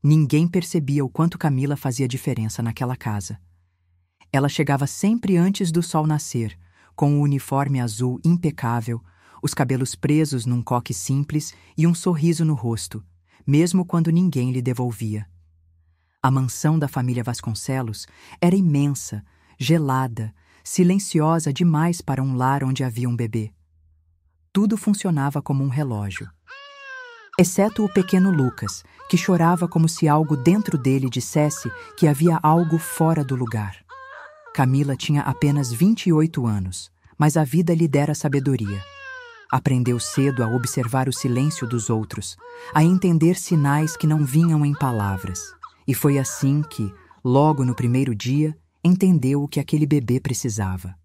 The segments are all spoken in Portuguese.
Ninguém percebia o quanto Camila fazia diferença naquela casa. Ela chegava sempre antes do sol nascer, com o uniforme azul impecável, os cabelos presos num coque simples e um sorriso no rosto, mesmo quando ninguém lhe devolvia. A mansão da família Vasconcelos era imensa, gelada, silenciosa demais para um lar onde havia um bebê. Tudo funcionava como um relógio. Exceto o pequeno Lucas, que chorava como se algo dentro dele dissesse que havia algo fora do lugar. Camila tinha apenas 28 anos, mas a vida lhe dera sabedoria. Aprendeu cedo a observar o silêncio dos outros, a entender sinais que não vinham em palavras. E foi assim que, logo no primeiro dia, entendeu o que aquele bebê precisava.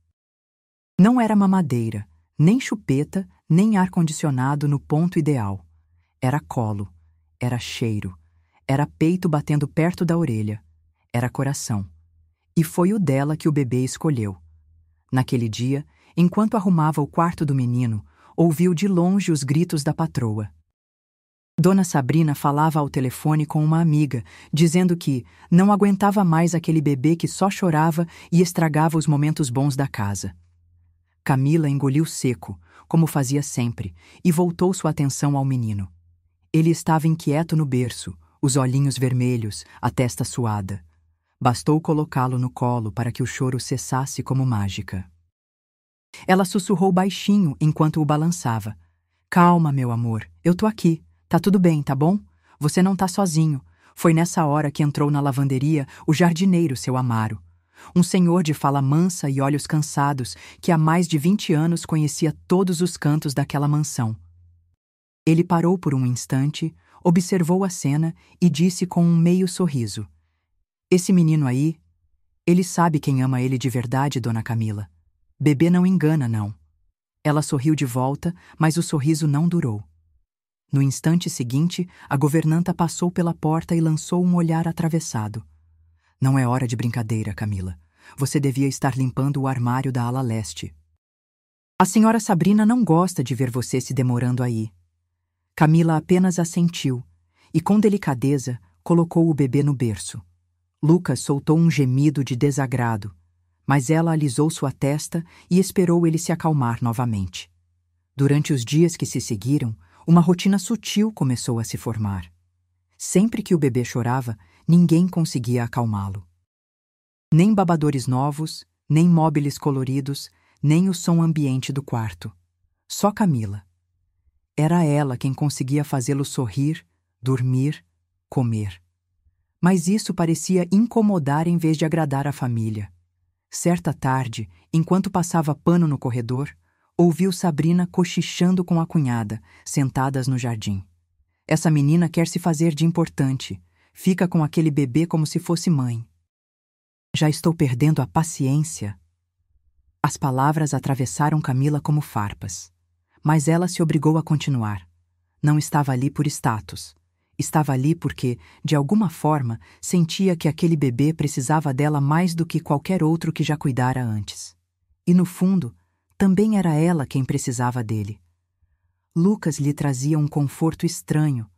Não era mamadeira, nem chupeta, nem ar-condicionado no ponto ideal. Era colo, era cheiro, era peito batendo perto da orelha, era coração. E foi o dela que o bebê escolheu. Naquele dia, enquanto arrumava o quarto do menino, ouviu de longe os gritos da patroa. Dona Sabrina falava ao telefone com uma amiga, dizendo que não aguentava mais aquele bebê que só chorava e estragava os momentos bons da casa. Camila engoliu seco, como fazia sempre, e voltou sua atenção ao menino. Ele estava inquieto no berço, os olhinhos vermelhos, a testa suada. Bastou colocá-lo no colo para que o choro cessasse como mágica. Ela sussurrou baixinho enquanto o balançava. Calma, meu amor, eu tô aqui. Tá tudo bem, tá bom? Você não tá sozinho. Foi nessa hora que entrou na lavanderia o jardineiro, seu Amaro. Um senhor de fala mansa e olhos cansados que há mais de 20 anos conhecia todos os cantos daquela mansão. Ele parou por um instante, observou a cena e disse com um meio sorriso. Esse menino aí, ele sabe quem ama ele de verdade, dona Camila. Bebê não engana, não. Ela sorriu de volta, mas o sorriso não durou. No instante seguinte, a governanta passou pela porta e lançou um olhar atravessado. Não é hora de brincadeira, Camila. Você devia estar limpando o armário da ala leste. A senhora Sabrina não gosta de ver você se demorando aí. Camila apenas assentiu e, com delicadeza, colocou o bebê no berço. Lucas soltou um gemido de desagrado, mas ela alisou sua testa e esperou ele se acalmar novamente. Durante os dias que se seguiram, uma rotina sutil começou a se formar. Sempre que o bebê chorava, ninguém conseguia acalmá-lo. Nem babadores novos, nem móveis coloridos, nem o som ambiente do quarto. Só Camila. Era ela quem conseguia fazê-lo sorrir, dormir, comer. Mas isso parecia incomodar em vez de agradar a família. Certa tarde, enquanto passava pano no corredor, ouviu Sabrina cochichando com a cunhada, sentadas no jardim. Essa menina quer se fazer de importante. Fica com aquele bebê como se fosse mãe. Já estou perdendo a paciência. As palavras atravessaram Camila como farpas. Mas ela se obrigou a continuar. Não estava ali por status. Estava ali porque, de alguma forma, sentia que aquele bebê precisava dela mais do que qualquer outro que já cuidara antes. E, no fundo, também era ela quem precisava dele. Lucas lhe trazia um conforto estranho,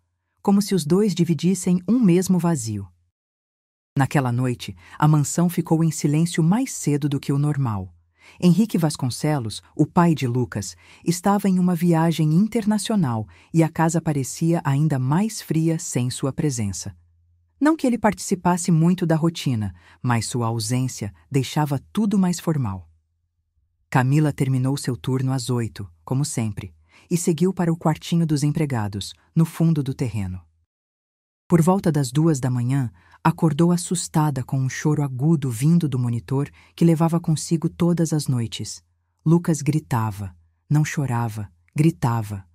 como se os dois dividissem um mesmo vazio. Naquela noite, a mansão ficou em silêncio mais cedo do que o normal. Henrique Vasconcelos, o pai de Lucas, estava em uma viagem internacional e a casa parecia ainda mais fria sem sua presença. Não que ele participasse muito da rotina, mas sua ausência deixava tudo mais formal. Camila terminou seu turno às 8, como sempre, e seguiu para o quartinho dos empregados, no fundo do terreno. Por volta das 2 da manhã, acordou assustada com um choro agudo vindo do monitor que levava consigo todas as noites. Lucas gritava, não chorava, gritava.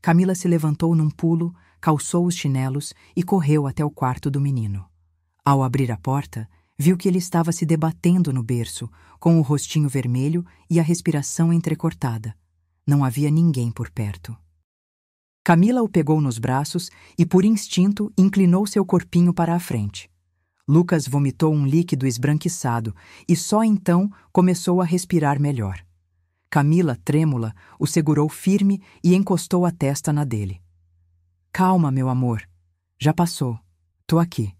Camila se levantou num pulo, calçou os chinelos e correu até o quarto do menino. Ao abrir a porta, viu que ele estava se debatendo no berço, com o rostinho vermelho e a respiração entrecortada. Não havia ninguém por perto. Camila o pegou nos braços e, por instinto, inclinou seu corpinho para a frente. Lucas vomitou um líquido esbranquiçado e só então começou a respirar melhor. Camila, trêmula, o segurou firme e encostou a testa na dele. Calma, meu amor. Já passou. Tô aqui.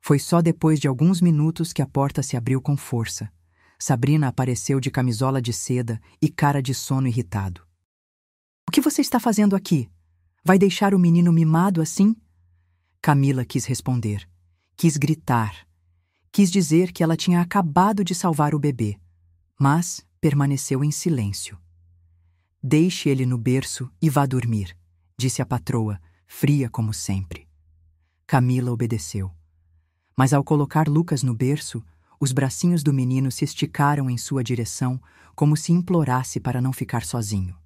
Foi só depois de alguns minutos que a porta se abriu com força. Sabrina apareceu de camisola de seda e cara de sono irritado. O que você está fazendo aqui? Vai deixar o menino mimado assim? Camila quis responder. Quis gritar. Quis dizer que ela tinha acabado de salvar o bebê, mas permaneceu em silêncio. Deixe ele no berço e vá dormir, disse a patroa, fria como sempre. Camila obedeceu. Mas ao colocar Lucas no berço, os bracinhos do menino se esticaram em sua direção, como se implorasse para não ficar sozinho.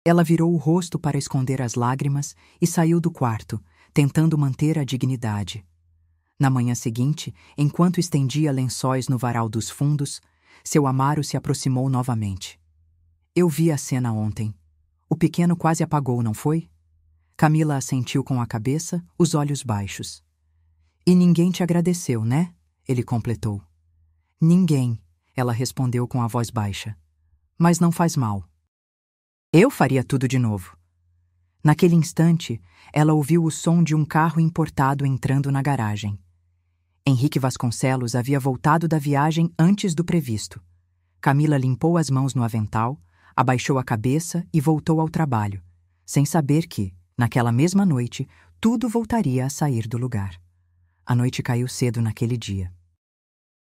Ela virou o rosto para esconder as lágrimas e saiu do quarto, tentando manter a dignidade. Na manhã seguinte, enquanto estendia lençóis no varal dos fundos, seu Amaro se aproximou novamente. Eu vi a cena ontem. O pequeno quase apagou, não foi? Camila assentiu com a cabeça, os olhos baixos. E ninguém te agradeceu, né? Ele completou. Ninguém, ela respondeu com a voz baixa. Mas não faz mal. Eu faria tudo de novo. Naquele instante, ela ouviu o som de um carro importado entrando na garagem. Henrique Vasconcelos havia voltado da viagem antes do previsto. Camila limpou as mãos no avental, abaixou a cabeça e voltou ao trabalho, sem saber que, naquela mesma noite, tudo voltaria a sair do lugar. A noite caiu cedo naquele dia.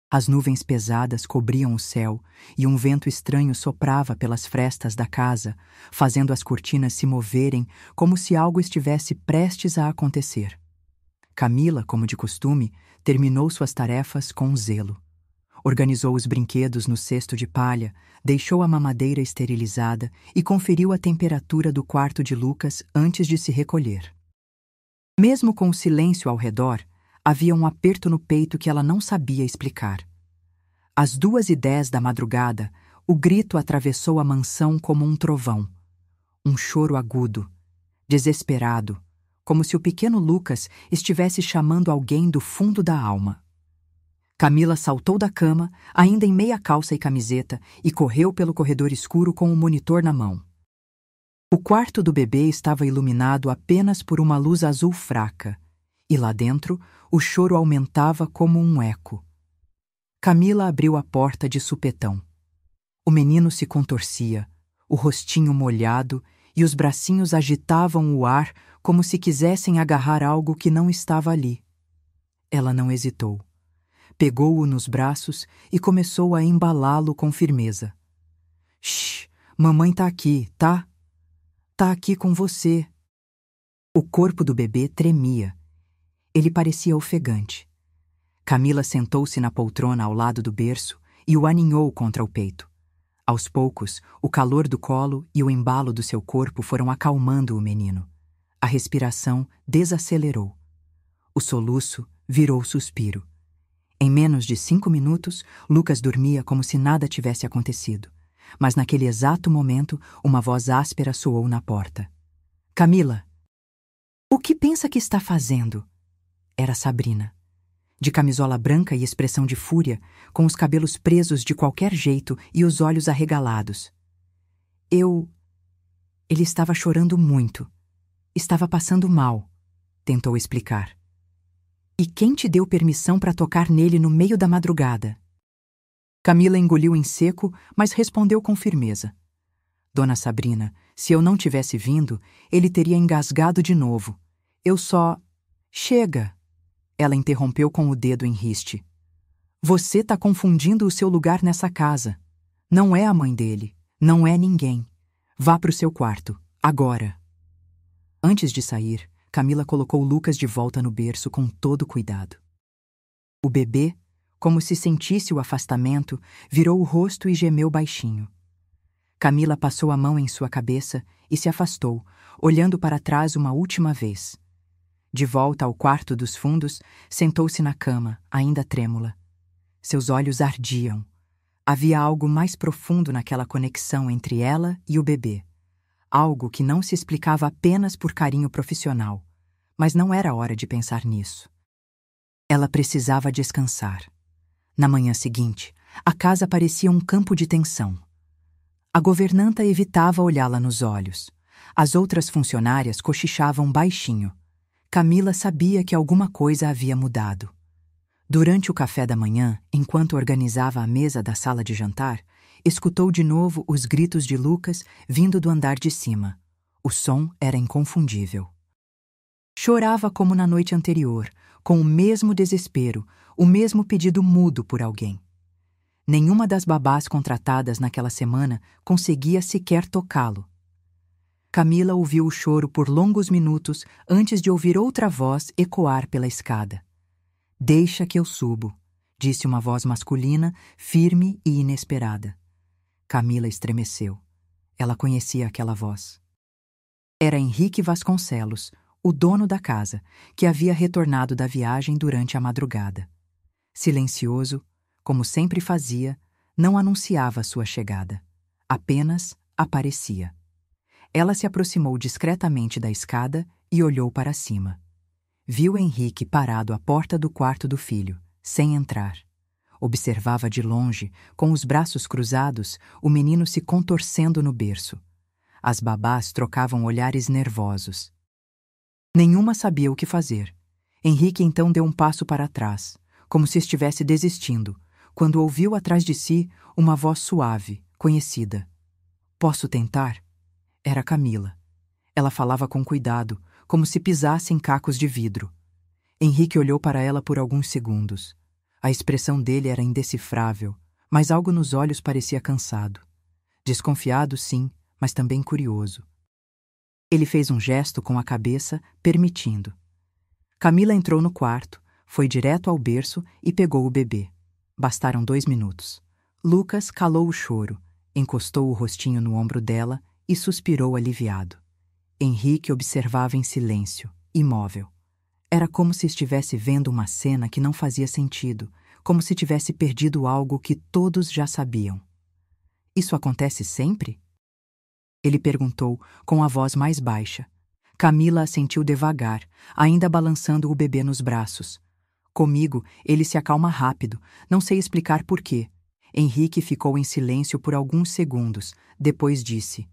As nuvens pesadas cobriam o céu e um vento estranho soprava pelas frestas da casa, fazendo as cortinas se moverem como se algo estivesse prestes a acontecer. Camila, como de costume, terminou suas tarefas com zelo. Organizou os brinquedos no cesto de palha, deixou a mamadeira esterilizada e conferiu a temperatura do quarto de Lucas antes de se recolher. Mesmo com o silêncio ao redor, havia um aperto no peito que ela não sabia explicar. Às 2h10 da madrugada, o grito atravessou a mansão como um trovão. Um choro agudo, desesperado, como se o pequeno Lucas estivesse chamando alguém do fundo da alma. Camila saltou da cama, ainda em meia calça e camiseta, e correu pelo corredor escuro com o monitor na mão. O quarto do bebê estava iluminado apenas por uma luz azul fraca, e lá dentro o choro aumentava como um eco. Camila abriu a porta de supetão. O menino se contorcia, o rostinho molhado, e os bracinhos agitavam o ar como se quisessem agarrar algo que não estava ali. Ela não hesitou. Pegou-o nos braços e começou a embalá-lo com firmeza. Shh, mamãe tá aqui, tá? Tá aqui com você. O corpo do bebê tremia. Ele parecia ofegante. Camila sentou-se na poltrona ao lado do berço e o aninhou contra o peito. Aos poucos, o calor do colo e o embalo do seu corpo foram acalmando o menino. A respiração desacelerou. O soluço virou suspiro. Em menos de 5 minutos, Lucas dormia como se nada tivesse acontecido. Mas naquele exato momento, uma voz áspera soou na porta. Camila! O que pensa que está fazendo? Era Sabrina. De camisola branca e expressão de fúria, com os cabelos presos de qualquer jeito e os olhos arregalados. Ele estava chorando muito. Estava passando mal, tentou explicar. E quem te deu permissão para tocar nele no meio da madrugada? Camila engoliu em seco, mas respondeu com firmeza. Dona Sabrina, se eu não tivesse vindo, ele teria engasgado de novo. Eu só... Chega! Ela interrompeu com o dedo em riste. Você tá confundindo o seu lugar nessa casa. Não é a mãe dele. Não é ninguém. Vá pro seu quarto. Agora. Antes de sair, Camila colocou Lucas de volta no berço com todo cuidado. O bebê, como se sentisse o afastamento, virou o rosto e gemeu baixinho. Camila passou a mão em sua cabeça e se afastou, olhando para trás uma última vez. De volta ao quarto dos fundos, sentou-se na cama, ainda trêmula. Seus olhos ardiam. Havia algo mais profundo naquela conexão entre ela e o bebê. Algo que não se explicava apenas por carinho profissional. Mas não era hora de pensar nisso. Ela precisava descansar. Na manhã seguinte, a casa parecia um campo de tensão. A governanta evitava olhá-la nos olhos. As outras funcionárias cochichavam baixinho. Camila sabia que alguma coisa havia mudado. Durante o café da manhã, enquanto organizava a mesa da sala de jantar, escutou de novo os gritos de Lucas vindo do andar de cima. O som era inconfundível. Chorava como na noite anterior, com o mesmo desespero, o mesmo pedido mudo por alguém. Nenhuma das babás contratadas naquela semana conseguia sequer tocá-lo. Camila ouviu o choro por longos minutos antes de ouvir outra voz ecoar pela escada. "Deixa que eu subo", disse uma voz masculina, firme e inesperada. Camila estremeceu. Ela conhecia aquela voz. Era Henrique Vasconcelos, o dono da casa, que havia retornado da viagem durante a madrugada. Silencioso, como sempre fazia, não anunciava sua chegada. Apenas aparecia. Ela se aproximou discretamente da escada e olhou para cima. Viu Henrique parado à porta do quarto do filho, sem entrar. Observava de longe, com os braços cruzados, o menino se contorcendo no berço. As babás trocavam olhares nervosos. Nenhuma sabia o que fazer. Henrique então deu um passo para trás, como se estivesse desistindo, quando ouviu atrás de si uma voz suave, conhecida. "Posso tentar?" Era Camila. Ela falava com cuidado, como se pisasse em cacos de vidro. Henrique olhou para ela por alguns segundos. A expressão dele era indecifrável, mas algo nos olhos parecia cansado. Desconfiado, sim, mas também curioso. Ele fez um gesto com a cabeça, permitindo. Camila entrou no quarto, foi direto ao berço e pegou o bebê. Bastaram 2 minutos. Lucas calou o choro, encostou o rostinho no ombro dela e suspirou aliviado. Henrique observava em silêncio, imóvel. Era como se estivesse vendo uma cena que não fazia sentido, como se tivesse perdido algo que todos já sabiam. "Isso acontece sempre?" Ele perguntou, com a voz mais baixa. Camila assentiu devagar, ainda balançando o bebê nos braços. "Comigo, ele se acalma rápido, não sei explicar por quê." Henrique ficou em silêncio por alguns segundos, depois disse: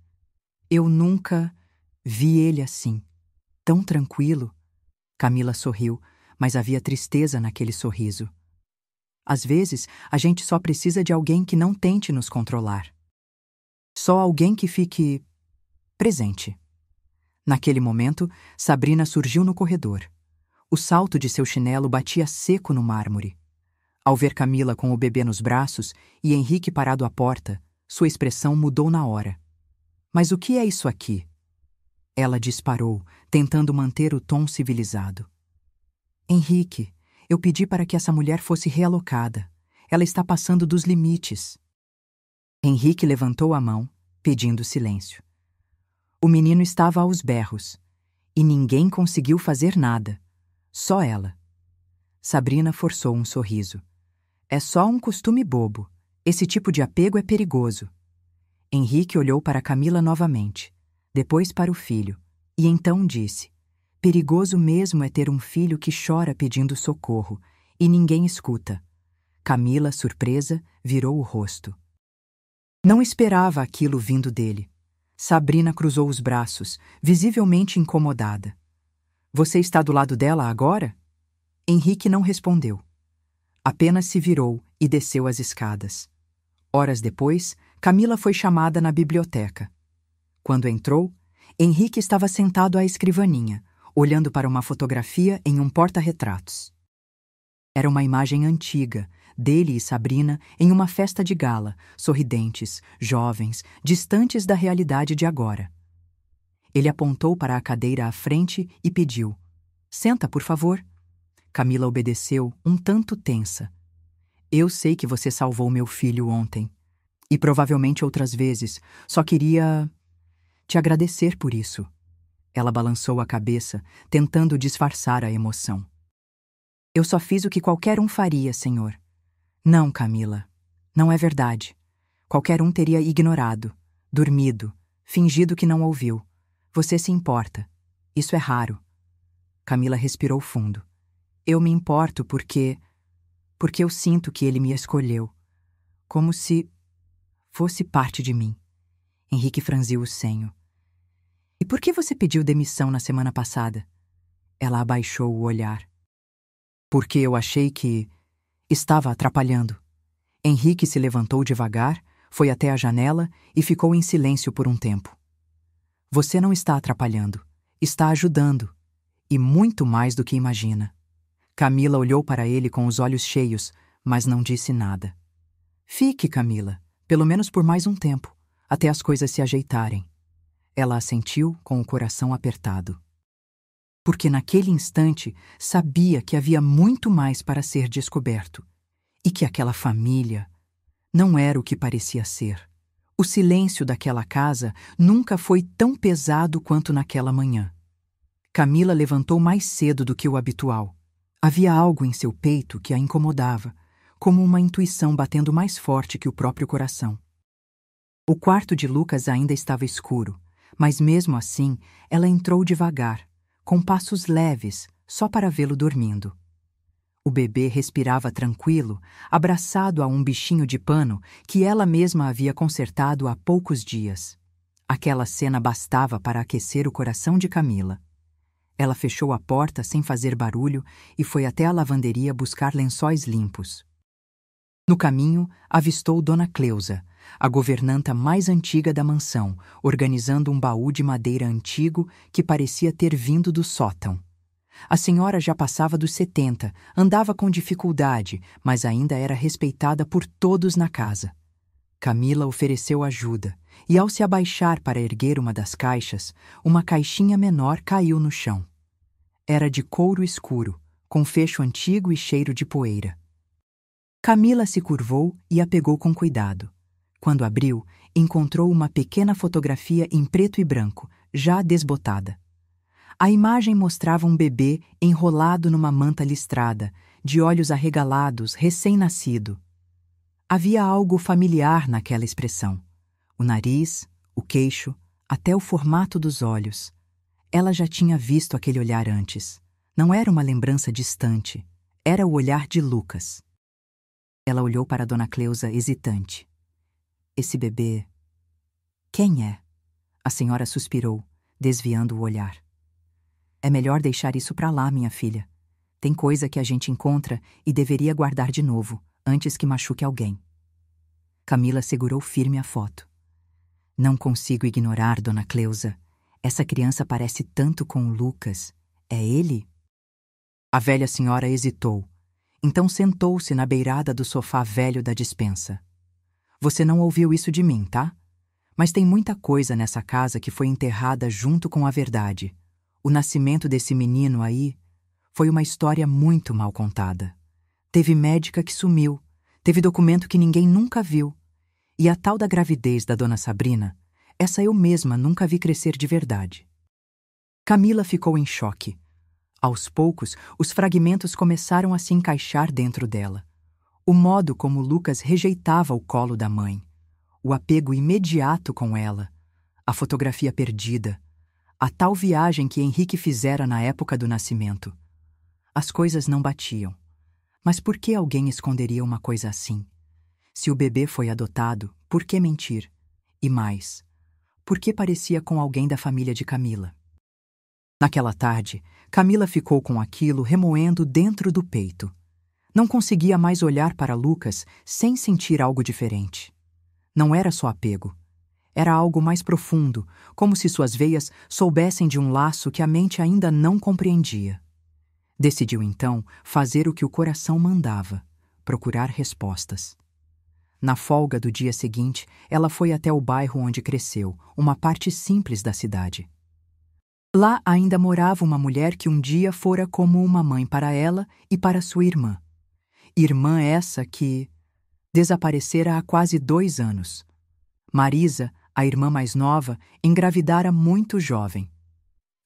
"Eu nunca vi ele assim, tão tranquilo." Camila sorriu, mas havia tristeza naquele sorriso. "Às vezes, a gente só precisa de alguém que não tente nos controlar. Só alguém que fique presente." Naquele momento, Sabrina surgiu no corredor. O salto de seu chinelo batia seco no mármore. Ao ver Camila com o bebê nos braços e Henrique parado à porta, sua expressão mudou na hora. "Mas o que é isso aqui?" Ela disparou, tentando manter o tom civilizado. "Henrique, eu pedi para que essa mulher fosse realocada. Ela está passando dos limites." Henrique levantou a mão, pedindo silêncio. O menino estava aos berros, e ninguém conseguiu fazer nada. Só ela. Sabrina forçou um sorriso. "É só um costume bobo. Esse tipo de apego é perigoso." Henrique olhou para Camila novamente, depois para o filho, e então disse: "Perigoso mesmo é ter um filho que chora pedindo socorro, e ninguém escuta." Camila, surpresa, virou o rosto. Não esperava aquilo vindo dele. Sabrina cruzou os braços, visivelmente incomodada. "Você está do lado dela agora?" Henrique não respondeu. Apenas se virou e desceu as escadas. Horas depois, Camila foi chamada na biblioteca. Quando entrou, Henrique estava sentado à escrivaninha, olhando para uma fotografia em um porta-retratos. Era uma imagem antiga, dele e Sabrina em uma festa de gala, sorridentes, jovens, distantes da realidade de agora. Ele apontou para a cadeira à frente e pediu: "Senta, por favor." Camila obedeceu, um tanto tensa. "Eu sei que você salvou meu filho ontem. E provavelmente outras vezes. Só queria te agradecer por isso." Ela balançou a cabeça, tentando disfarçar a emoção. "Eu só fiz o que qualquer um faria, senhor." "Não, Camila. Não é verdade. Qualquer um teria ignorado, dormido, fingido que não ouviu. Você se importa. Isso é raro." Camila respirou fundo. "Eu me importo porque eu sinto que ele me escolheu. Como se fosse parte de mim." Henrique franziu o senho. "E por que você pediu demissão na semana passada?" Ela abaixou o olhar. Porque eu achei que estava atrapalhando. Henrique se levantou devagar, foi até a janela e ficou em silêncio por um tempo. Você não está atrapalhando, está ajudando, e muito mais do que imagina. Camila olhou para ele com os olhos cheios, mas não disse nada. Fique, Camila, pelo menos por mais um tempo, até as coisas se ajeitarem. Ela assentiu com o coração apertado. Porque naquele instante sabia que havia muito mais para ser descoberto, e que aquela família não era o que parecia ser. O silêncio daquela casa nunca foi tão pesado quanto naquela manhã. Camila levantou mais cedo do que o habitual. Havia algo em seu peito que a incomodava, como uma intuição batendo mais forte que o próprio coração. O quarto de Lucas ainda estava escuro, mas mesmo assim ela entrou devagar, com passos leves, só para vê-lo dormindo. O bebê respirava tranquilo, abraçado a um bichinho de pano que ela mesma havia consertado há poucos dias. Aquela cena bastava para aquecer o coração de Camila. Ela fechou a porta sem fazer barulho e foi até a lavanderia buscar lençóis limpos. No caminho, avistou Dona Cleusa, a governanta mais antiga da mansão, organizando um baú de madeira antigo que parecia ter vindo do sótão. A senhora já passava dos 70, andava com dificuldade, mas ainda era respeitada por todos na casa. Camila ofereceu ajuda, e ao se abaixar para erguer uma das caixas, uma caixinha menor caiu no chão. Era de couro escuro, com fecho antigo e cheiro de poeira. Camila se curvou e a pegou com cuidado. Quando abriu, encontrou uma pequena fotografia em preto e branco, já desbotada. A imagem mostrava um bebê enrolado numa manta listrada, de olhos arregalados, recém-nascido. Havia algo familiar naquela expressão. O nariz, o queixo, até o formato dos olhos. Ela já tinha visto aquele olhar antes. Não era uma lembrança distante. Era o olhar de Lucas. Ela olhou para Dona Cleusa hesitante. Esse bebê... Quem é? A senhora suspirou, desviando o olhar. É melhor deixar isso para lá, minha filha. Tem coisa que a gente encontra e deveria guardar de novo, antes que machuque alguém. Camila segurou firme a foto. Não consigo ignorar, Dona Cleusa. Essa criança parece tanto com o Lucas. É ele? A velha senhora hesitou. Então sentou-se na beirada do sofá velho da despensa. Você não ouviu isso de mim, tá? Mas tem muita coisa nessa casa que foi enterrada junto com a verdade. O nascimento desse menino aí foi uma história muito mal contada. Teve médica que sumiu, teve documento que ninguém nunca viu. E a tal da gravidez da dona Sabrina, essa eu mesma nunca vi crescer de verdade. Camila ficou em choque. Aos poucos, os fragmentos começaram a se encaixar dentro dela. O modo como Lucas rejeitava o colo da mãe, o apego imediato com ela, a fotografia perdida, a tal viagem que Henrique fizera na época do nascimento. As coisas não batiam. Mas por que alguém esconderia uma coisa assim? Se o bebê foi adotado, por que mentir? E mais, por que parecia com alguém da família de Camila? Naquela tarde, Camila ficou com aquilo remoendo dentro do peito. Não conseguia mais olhar para Lucas sem sentir algo diferente. Não era só apego. Era algo mais profundo, como se suas veias soubessem de um laço que a mente ainda não compreendia. Decidiu, então, fazer o que o coração mandava, procurar respostas. Na folga do dia seguinte, ela foi até o bairro onde cresceu, uma parte simples da cidade. Lá ainda morava uma mulher que um dia fora como uma mãe para ela e para sua irmã. Irmã essa que desaparecera há quase 2 anos. Marisa, a irmã mais nova, engravidara muito jovem.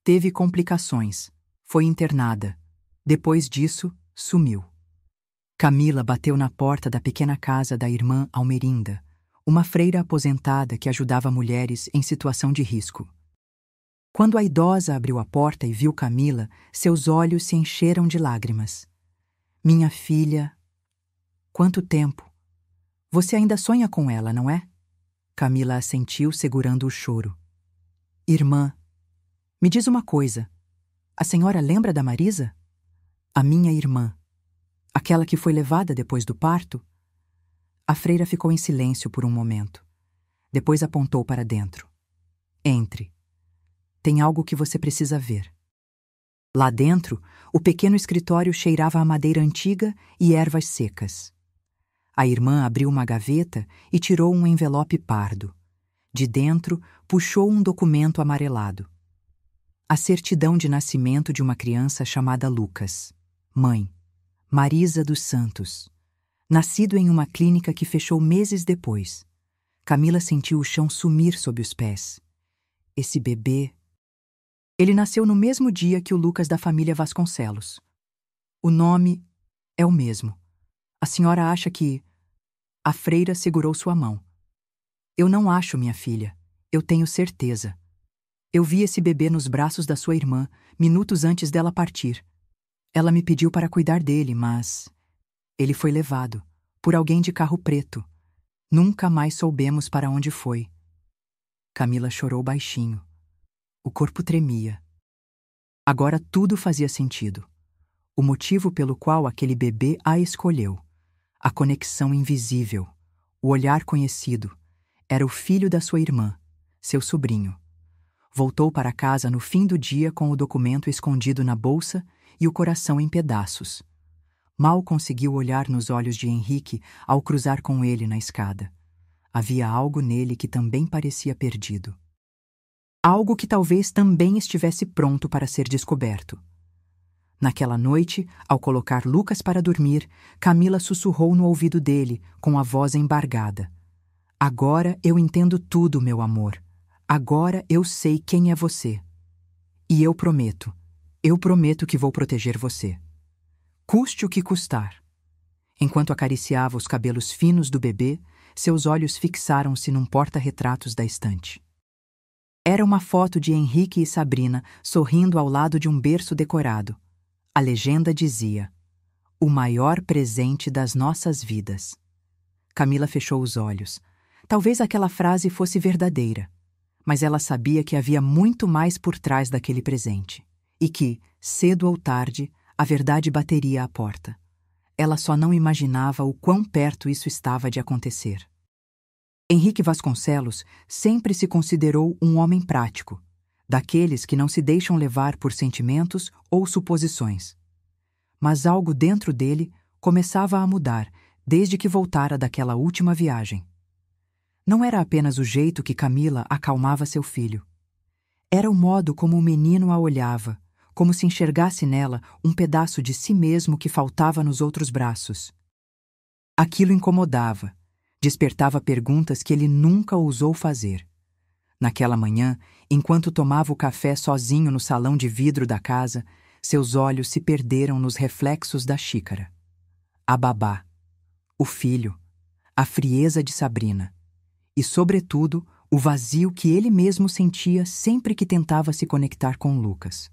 Teve complicações, foi internada. Depois disso, sumiu. Camila bateu na porta da pequena casa da irmã Almerinda, uma freira aposentada que ajudava mulheres em situação de risco. Quando a idosa abriu a porta e viu Camila, seus olhos se encheram de lágrimas. Minha filha... Quanto tempo? Você ainda sonha com ela, não é? Camila assentiu, segurando o choro. Irmã, me diz uma coisa. A senhora lembra da Marisa? A minha irmã. Aquela que foi levada depois do parto? A freira ficou em silêncio por um momento. Depois apontou para dentro. Entre. Tem algo que você precisa ver. Lá dentro, o pequeno escritório cheirava a madeira antiga e ervas secas. A irmã abriu uma gaveta e tirou um envelope pardo. De dentro, puxou um documento amarelado. A certidão de nascimento de uma criança chamada Lucas. Mãe, Marisa dos Santos. Nascido em uma clínica que fechou meses depois. Camila sentiu o chão sumir sob os pés. Esse bebê... Ele nasceu no mesmo dia que o Lucas da família Vasconcelos. O nome é o mesmo. A senhora acha que... A freira segurou sua mão. Eu não acho, minha filha. Eu tenho certeza. Eu vi esse bebê nos braços da sua irmã, minutos antes dela partir. Ela me pediu para cuidar dele, mas... Ele foi levado, por alguém de carro preto. Nunca mais soubemos para onde foi. Camila chorou baixinho. O corpo tremia. Agora tudo fazia sentido. O motivo pelo qual aquele bebê a escolheu. A conexão invisível. O olhar conhecido. Era o filho da sua irmã, seu sobrinho. Voltou para casa no fim do dia com o documento escondido na bolsa e o coração em pedaços. Mal conseguiu olhar nos olhos de Henrique ao cruzar com ele na escada. Havia algo nele que também parecia perdido. Algo que talvez também estivesse pronto para ser descoberto. Naquela noite, ao colocar Lucas para dormir, Camila sussurrou no ouvido dele, com a voz embargada. Agora eu entendo tudo, meu amor. Agora eu sei quem é você. E eu prometo que vou proteger você. Custe o que custar. Enquanto acariciava os cabelos finos do bebê, seus olhos fixaram-se num porta-retratos da estante. Era uma foto de Henrique e Sabrina sorrindo ao lado de um berço decorado. A legenda dizia: o maior presente das nossas vidas. Camila fechou os olhos. Talvez aquela frase fosse verdadeira, mas ela sabia que havia muito mais por trás daquele presente e que, cedo ou tarde, a verdade bateria à porta. Ela só não imaginava o quão perto isso estava de acontecer. Henrique Vasconcelos sempre se considerou um homem prático, daqueles que não se deixam levar por sentimentos ou suposições. Mas algo dentro dele começava a mudar desde que voltara daquela última viagem. Não era apenas o jeito que Camila acalmava seu filho. Era o modo como o menino a olhava, como se enxergasse nela um pedaço de si mesmo que faltava nos outros braços. Aquilo incomodava, despertava perguntas que ele nunca ousou fazer. Naquela manhã, enquanto tomava o café sozinho no salão de vidro da casa, seus olhos se perderam nos reflexos da xícara. A babá, o filho, a frieza de Sabrina e, sobretudo, o vazio que ele mesmo sentia sempre que tentava se conectar com Lucas.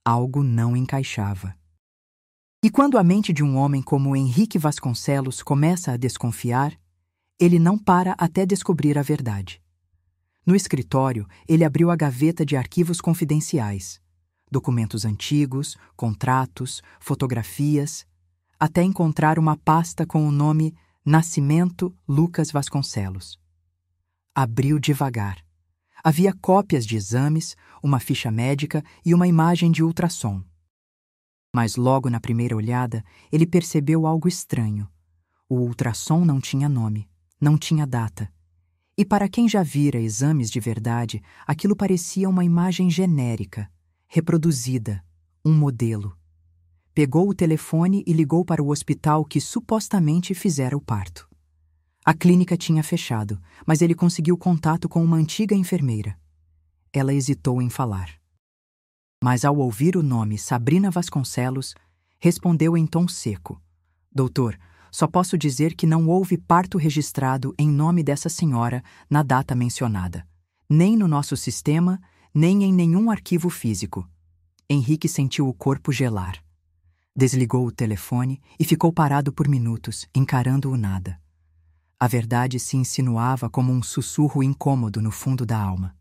Algo não encaixava. E quando a mente de um homem como Henrique Vasconcelos começa a desconfiar, ele não para até descobrir a verdade. No escritório, ele abriu a gaveta de arquivos confidenciais, documentos antigos, contratos, fotografias, até encontrar uma pasta com o nome Nascimento Lucas Vasconcelos. Abriu devagar. Havia cópias de exames, uma ficha médica e uma imagem de ultrassom. Mas logo na primeira olhada, ele percebeu algo estranho. O ultrassom não tinha nome, não tinha data. E para quem já vira exames de verdade, aquilo parecia uma imagem genérica, reproduzida, um modelo. Pegou o telefone e ligou para o hospital que supostamente fizera o parto. A clínica tinha fechado, mas ele conseguiu contato com uma antiga enfermeira. Ela hesitou em falar. Mas ao ouvir o nome Sabrina Vasconcelos, respondeu em tom seco: Doutor, só posso dizer que não houve parto registrado em nome dessa senhora na data mencionada. Nem no nosso sistema, nem em nenhum arquivo físico. Henrique sentiu o corpo gelar. Desligou o telefone e ficou parado por minutos, encarando o nada. A verdade se insinuava como um sussurro incômodo no fundo da alma.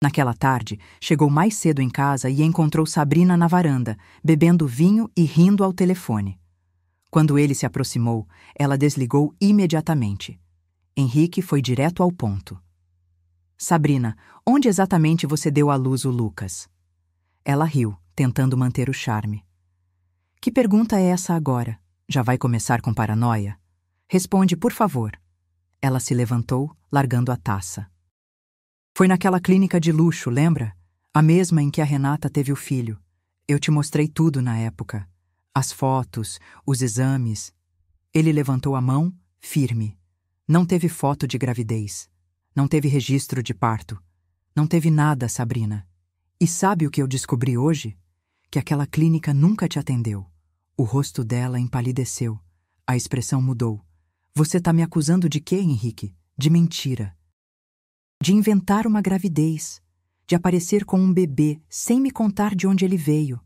Naquela tarde, chegou mais cedo em casa e encontrou Sabrina na varanda, bebendo vinho e rindo ao telefone. Quando ele se aproximou, ela desligou imediatamente. Henrique foi direto ao ponto. Sabrina, onde exatamente você deu à luz o Lucas? Ela riu, tentando manter o charme. Que pergunta é essa agora? Já vai começar com paranoia? Responde, por favor. Ela se levantou, largando a taça. Foi naquela clínica de luxo, lembra? A mesma em que a Renata teve o filho. Eu te mostrei tudo na época. As fotos, os exames. Ele levantou a mão, firme. Não teve foto de gravidez. Não teve registro de parto. Não teve nada, Sabrina. E sabe o que eu descobri hoje? Que aquela clínica nunca te atendeu. O rosto dela empalideceu. A expressão mudou. Você tá me acusando de quê, Henrique? De mentira. De inventar uma gravidez. De aparecer com um bebê sem me contar de onde ele veio.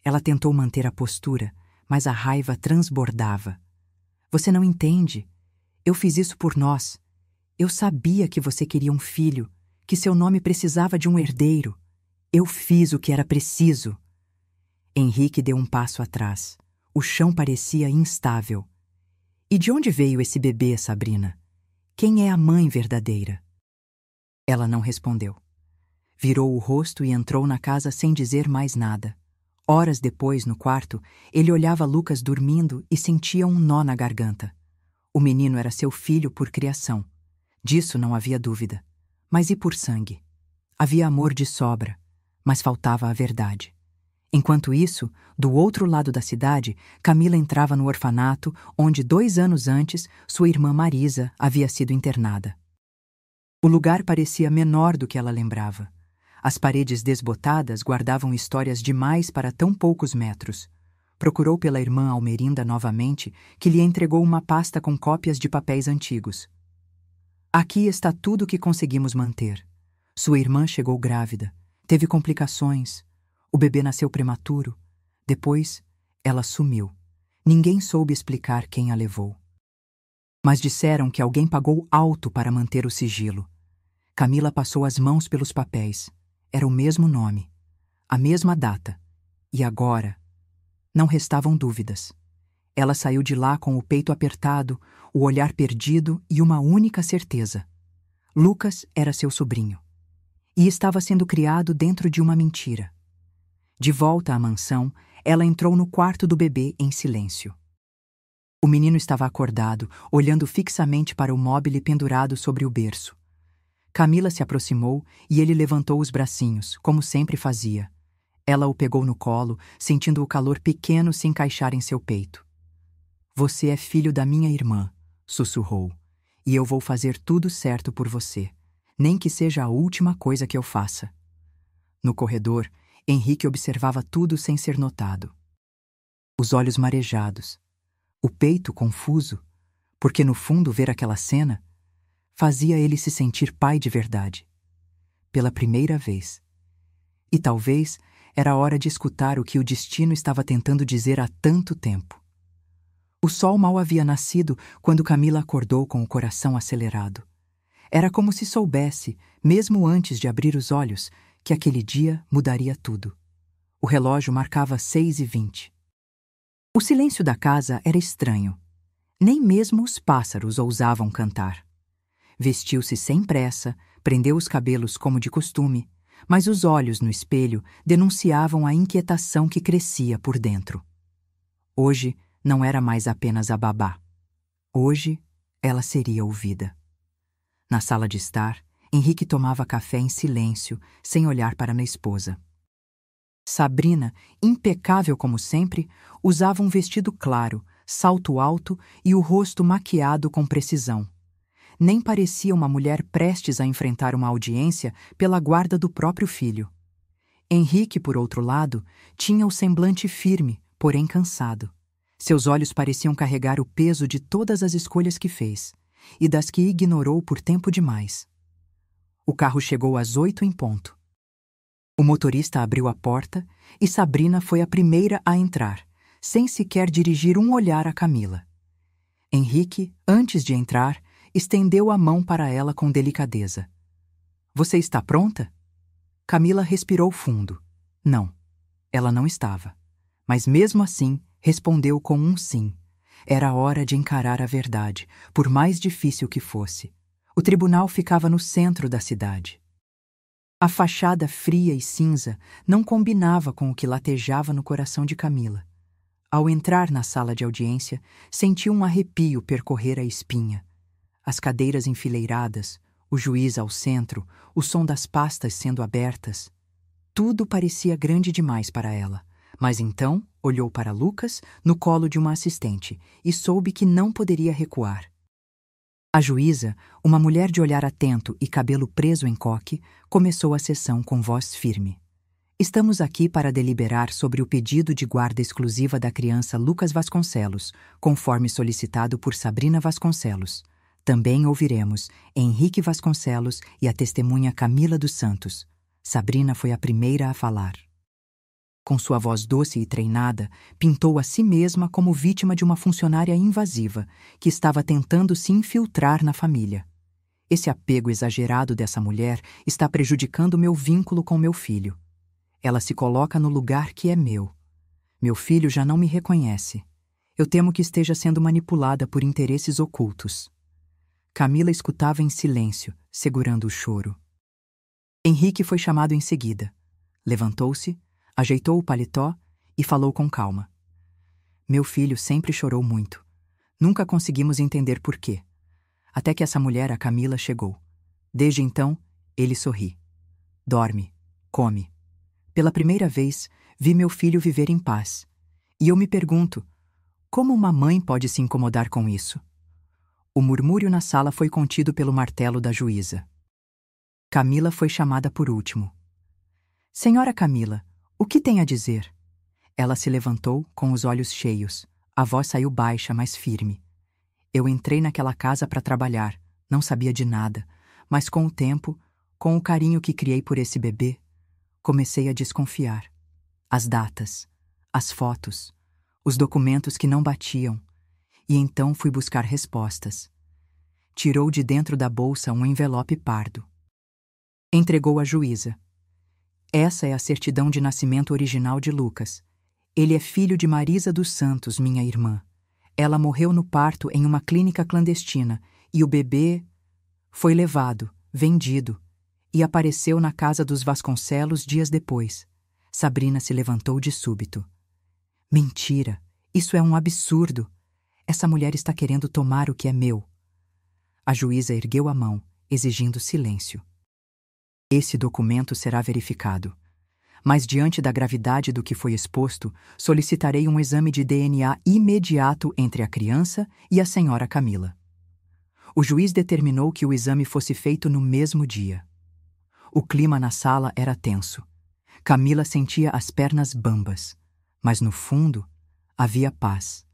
Ela tentou manter a postura, mas a raiva transbordava. Você não entende. Eu fiz isso por nós. Eu sabia que você queria um filho, que seu nome precisava de um herdeiro. Eu fiz o que era preciso. Henrique deu um passo atrás. O chão parecia instável. E de onde veio esse bebê, Sabrina? Quem é a mãe verdadeira? Ela não respondeu. Virou o rosto e entrou na casa sem dizer mais nada. Horas depois, no quarto, ele olhava Lucas dormindo e sentia um nó na garganta. O menino era seu filho por criação. Disso não havia dúvida. Mas e por sangue? Havia amor de sobra, mas faltava a verdade. Enquanto isso, do outro lado da cidade, Camila entrava no orfanato onde 2 anos antes sua irmã Marisa havia sido internada. O lugar parecia menor do que ela lembrava. As paredes desbotadas guardavam histórias demais para tão poucos metros. Procurou pela irmã Almerinda novamente, que lhe entregou uma pasta com cópias de papéis antigos. Aqui está tudo o que conseguimos manter. Sua irmã chegou grávida, teve complicações. O bebê nasceu prematuro. Depois, ela sumiu. Ninguém soube explicar quem a levou. Mas disseram que alguém pagou alto para manter o sigilo. Camila passou as mãos pelos papéis. Era o mesmo nome, a mesma data. E agora, não restavam dúvidas. Ela saiu de lá com o peito apertado, o olhar perdido e uma única certeza. Lucas era seu sobrinho. E estava sendo criado dentro de uma mentira. De volta à mansão, ela entrou no quarto do bebê em silêncio. O menino estava acordado, olhando fixamente para o móbile pendurado sobre o berço. Camila se aproximou e ele levantou os bracinhos, como sempre fazia. Ela o pegou no colo, sentindo o calor pequeno se encaixar em seu peito. Você é filho da minha irmã, sussurrou, e eu vou fazer tudo certo por você, nem que seja a última coisa que eu faça. No corredor, Henrique observava tudo sem ser notado. Os olhos marejados, o peito confuso, porque no fundo ver aquela cena fazia ele se sentir pai de verdade. Pela primeira vez. E talvez era hora de escutar o que o destino estava tentando dizer há tanto tempo. O sol mal havia nascido quando Camila acordou com o coração acelerado. Era como se soubesse, mesmo antes de abrir os olhos, que aquele dia mudaria tudo. O relógio marcava 6h20. O silêncio da casa era estranho. Nem mesmo os pássaros ousavam cantar. Vestiu-se sem pressa, prendeu os cabelos como de costume, mas os olhos no espelho denunciavam a inquietação que crescia por dentro. Hoje não era mais apenas a babá. Hoje ela seria ouvida. Na sala de estar, Henrique tomava café em silêncio, sem olhar para a esposa. Sabrina, impecável como sempre, usava um vestido claro, salto alto e o rosto maquiado com precisão. Nem parecia uma mulher prestes a enfrentar uma audiência pela guarda do próprio filho. Henrique, por outro lado, tinha o semblante firme, porém cansado. Seus olhos pareciam carregar o peso de todas as escolhas que fez, e das que ignorou por tempo demais. O carro chegou às 8 em ponto. O motorista abriu a porta e Sabrina foi a primeira a entrar, sem sequer dirigir um olhar a Camila. Henrique, antes de entrar, estendeu a mão para ela com delicadeza. Você está pronta? Camila respirou fundo. Não, ela não estava. Mas mesmo assim, respondeu com um sim. Era hora de encarar a verdade, por mais difícil que fosse. O tribunal ficava no centro da cidade. A fachada fria e cinza não combinava com o que latejava no coração de Camila. Ao entrar na sala de audiência, sentiu um arrepio percorrer a espinha. As cadeiras enfileiradas, o juiz ao centro, o som das pastas sendo abertas. Tudo parecia grande demais para ela. Mas então olhou para Lucas no colo de uma assistente e soube que não poderia recuar. A juíza, uma mulher de olhar atento e cabelo preso em coque, começou a sessão com voz firme. Estamos aqui para deliberar sobre o pedido de guarda exclusiva da criança Lucas Vasconcelos, conforme solicitado por Sabrina Vasconcelos. Também ouviremos Henrique Vasconcelos e a testemunha Camila dos Santos. Sabrina foi a primeira a falar. Com sua voz doce e treinada, pintou a si mesma como vítima de uma funcionária invasiva que estava tentando se infiltrar na família. Esse apego exagerado dessa mulher está prejudicando meu vínculo com meu filho. Ela se coloca no lugar que é meu. Meu filho já não me reconhece. Eu temo que esteja sendo manipulada por interesses ocultos. Camila escutava em silêncio, segurando o choro. Henrique foi chamado em seguida. Levantou-se, ajeitou o paletó e falou com calma. Meu filho sempre chorou muito. Nunca conseguimos entender por quê. Até que essa mulher, a Camila, chegou. Desde então, ele sorri. Dorme, come. Pela primeira vez, vi meu filho viver em paz. E eu me pergunto, como uma mãe pode se incomodar com isso? O murmúrio na sala foi contido pelo martelo da juíza. Camila foi chamada por último. Senhora Camila, o que tem a dizer? Ela se levantou com os olhos cheios. A voz saiu baixa, mas firme. Eu entrei naquela casa para trabalhar, não sabia de nada, mas com o tempo, com o carinho que criei por esse bebê, comecei a desconfiar. As datas, as fotos, os documentos que não batiam, e então fui buscar respostas. Tirou de dentro da bolsa um envelope pardo. Entregou à juíza. Essa é a certidão de nascimento original de Lucas. Ele é filho de Marisa dos Santos, minha irmã. Ela morreu no parto em uma clínica clandestina e o bebê foi levado, vendido, e apareceu na casa dos Vasconcelos dias depois. Sabrina se levantou de súbito. Mentira! Isso é um absurdo! Essa mulher está querendo tomar o que é meu. A juíza ergueu a mão, exigindo silêncio. Esse documento será verificado. Mas diante da gravidade do que foi exposto, solicitarei um exame de DNA imediato entre a criança e a senhora Camila. O juiz determinou que o exame fosse feito no mesmo dia. O clima na sala era tenso. Camila sentia as pernas bambas, mas no fundo havia paz.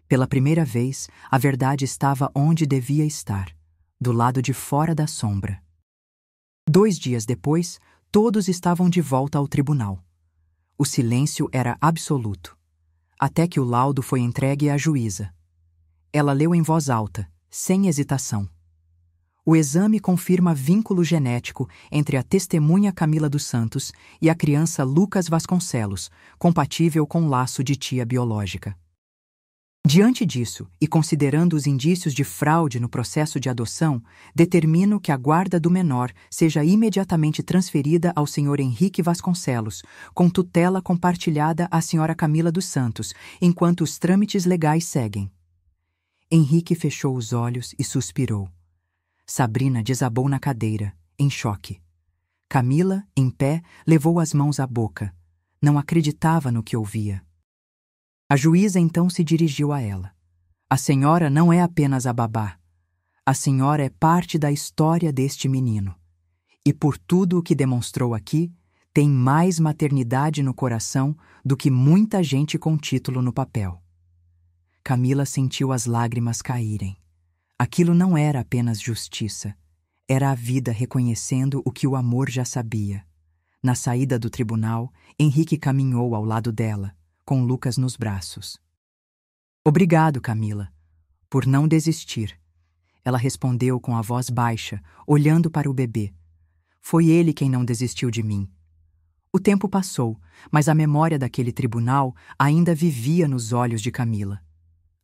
Pela primeira vez, a verdade estava onde devia estar, do lado de fora da sombra. 2 dias depois, todos estavam de volta ao tribunal. O silêncio era absoluto, até que o laudo foi entregue à juíza. Ela leu em voz alta, sem hesitação. O exame confirma vínculo genético entre a testemunha Camila dos Santos e a criança Lucas Vasconcelos, compatível com o laço de tia biológica. Diante disso, e considerando os indícios de fraude no processo de adoção, determino que a guarda do menor seja imediatamente transferida ao Sr. Henrique Vasconcelos, com tutela compartilhada à Sra. Camila dos Santos, enquanto os trâmites legais seguem. Henrique fechou os olhos e suspirou. Sabrina desabou na cadeira, em choque. Camila, em pé, levou as mãos à boca. Não acreditava no que ouvia. A juíza então se dirigiu a ela. A senhora não é apenas a babá. A senhora é parte da história deste menino. E por tudo o que demonstrou aqui, tem mais maternidade no coração do que muita gente com título no papel. Camila sentiu as lágrimas caírem. Aquilo não era apenas justiça. Era a vida reconhecendo o que o amor já sabia. Na saída do tribunal, Henrique caminhou ao lado dela, com Lucas nos braços. Obrigado, Camila, por não desistir. Ela respondeu com a voz baixa, olhando para o bebê. Foi ele quem não desistiu de mim. O tempo passou, mas a memória daquele tribunal ainda vivia nos olhos de Camila.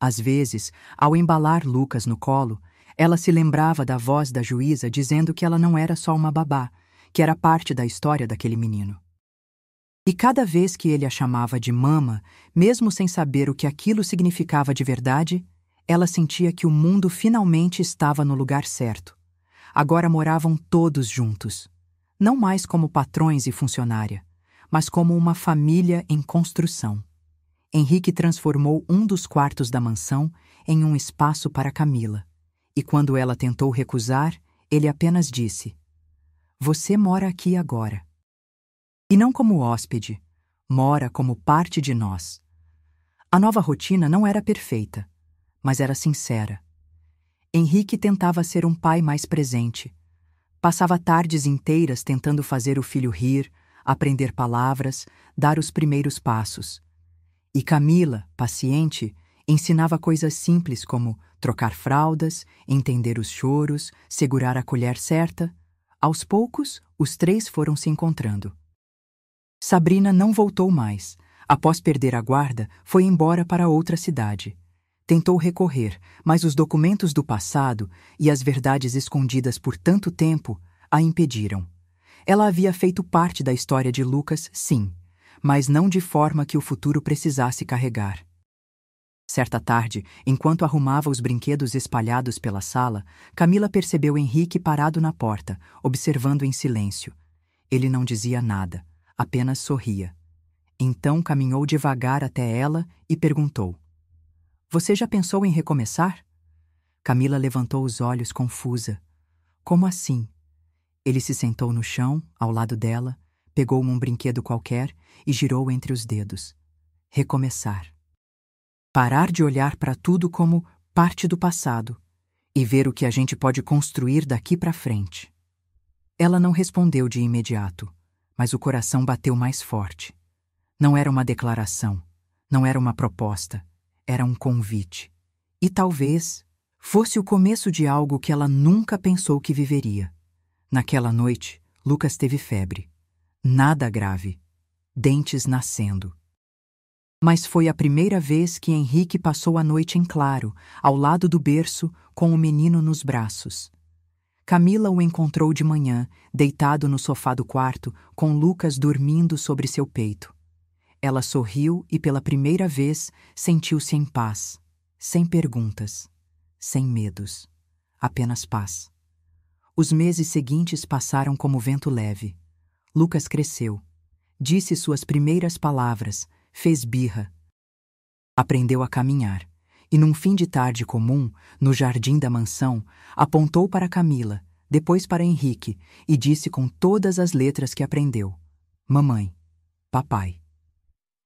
Às vezes, ao embalar Lucas no colo, ela se lembrava da voz da juíza dizendo que ela não era só uma babá, que era parte da história daquele menino. E cada vez que ele a chamava de mama, mesmo sem saber o que aquilo significava de verdade, ela sentia que o mundo finalmente estava no lugar certo. Agora moravam todos juntos, não mais como patrões e funcionária, mas como uma família em construção. Henrique transformou um dos quartos da mansão em um espaço para Camila, e quando ela tentou recusar, ele apenas disse: "Você mora aqui agora." E não como hóspede, mora como parte de nós. A nova rotina não era perfeita, mas era sincera. Henrique tentava ser um pai mais presente. Passava tardes inteiras tentando fazer o filho rir, aprender palavras, dar os primeiros passos. E Camila, paciente, ensinava coisas simples como trocar fraldas, entender os choros, segurar a colher certa. Aos poucos, os três foram se encontrando. Sabrina não voltou mais. Após perder a guarda, foi embora para outra cidade. Tentou recorrer, mas os documentos do passado e as verdades escondidas por tanto tempo a impediram. Ela havia feito parte da história de Lucas, sim, mas não de forma que o futuro precisasse carregar. Certa tarde, enquanto arrumava os brinquedos espalhados pela sala, Camila percebeu Henrique parado na porta, observando em silêncio. Ele não dizia nada, apenas sorria. Então caminhou devagar até ela e perguntou: "Você já pensou em recomeçar?" Camila levantou os olhos confusa. "Como assim?" Ele se sentou no chão, ao lado dela, pegou um brinquedo qualquer e girou entre os dedos. Recomeçar. Parar de olhar para tudo como parte do passado e ver o que a gente pode construir daqui para frente. Ela não respondeu de imediato, mas o coração bateu mais forte. Não era uma declaração, não era uma proposta, era um convite. E talvez fosse o começo de algo que ela nunca pensou que viveria. Naquela noite, Lucas teve febre. Nada grave. Dentes nascendo. Mas foi a primeira vez que Henrique passou a noite em claro, ao lado do berço, com o menino nos braços. Camila o encontrou de manhã, deitado no sofá do quarto, com Lucas dormindo sobre seu peito. Ela sorriu e, pela primeira vez, sentiu-se em paz, sem perguntas, sem medos, apenas paz. Os meses seguintes passaram como vento leve. Lucas cresceu, disse suas primeiras palavras, fez birra. Aprendeu a caminhar. E num fim de tarde comum, no jardim da mansão, apontou para Camila, depois para Henrique, e disse com todas as letras que aprendeu: "Mamãe, papai."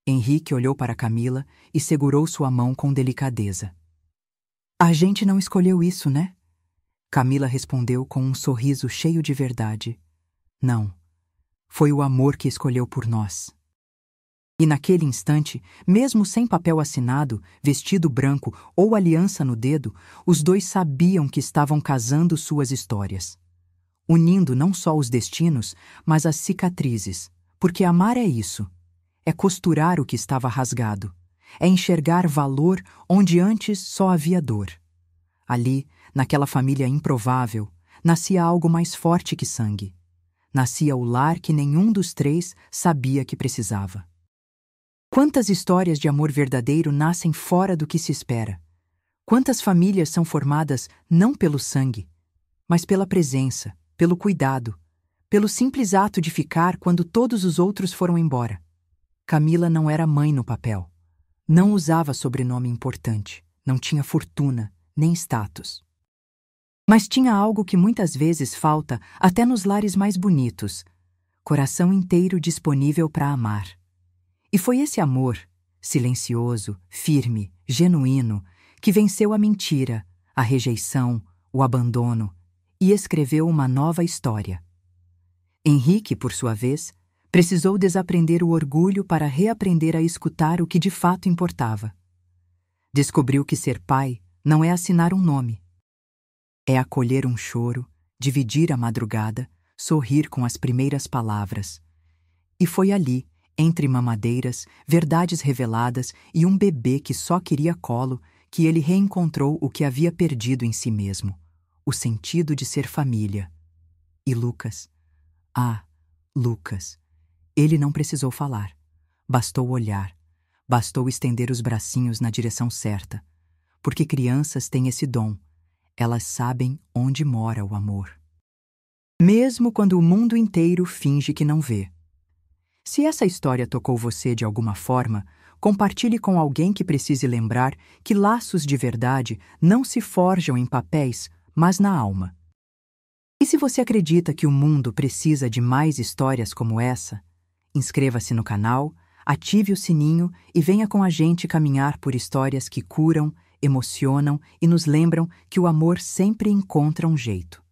Henrique olhou para Camila e segurou sua mão com delicadeza. "A gente não escolheu isso, né?" Camila respondeu com um sorriso cheio de verdade. "Não, foi o amor que escolheu por nós." E naquele instante, mesmo sem papel assinado, vestido branco ou aliança no dedo, os dois sabiam que estavam casando suas histórias. Unindo não só os destinos, mas as cicatrizes. Porque amar é isso. É costurar o que estava rasgado. É enxergar valor onde antes só havia dor. Ali, naquela família improvável, nascia algo mais forte que sangue. Nascia o lar que nenhum dos três sabia que precisava. Quantas histórias de amor verdadeiro nascem fora do que se espera? Quantas famílias são formadas não pelo sangue, mas pela presença, pelo cuidado, pelo simples ato de ficar quando todos os outros foram embora? Camila não era mãe no papel. Não usava sobrenome importante, não tinha fortuna, nem status. Mas tinha algo que muitas vezes falta até nos lares mais bonitos: coração inteiro disponível para amar. E foi esse amor, silencioso, firme, genuíno, que venceu a mentira, a rejeição, o abandono e escreveu uma nova história. Henrique, por sua vez, precisou desaprender o orgulho para reaprender a escutar o que de fato importava. Descobriu que ser pai não é assinar um nome. É acolher um choro, dividir a madrugada, sorrir com as primeiras palavras. E foi ali, entre mamadeiras, verdades reveladas e um bebê que só queria colo, que ele reencontrou o que havia perdido em si mesmo, o sentido de ser família. E Lucas? Ah, Lucas. Ele não precisou falar. Bastou olhar. Bastou estender os bracinhos na direção certa. Porque crianças têm esse dom. Elas sabem onde mora o amor. Mesmo quando o mundo inteiro finge que não vê. Se essa história tocou você de alguma forma, compartilhe com alguém que precise lembrar que laços de verdade não se forjam em papéis, mas na alma. E se você acredita que o mundo precisa de mais histórias como essa, inscreva-se no canal, ative o sininho e venha com a gente caminhar por histórias que curam, emocionam e nos lembram que o amor sempre encontra um jeito.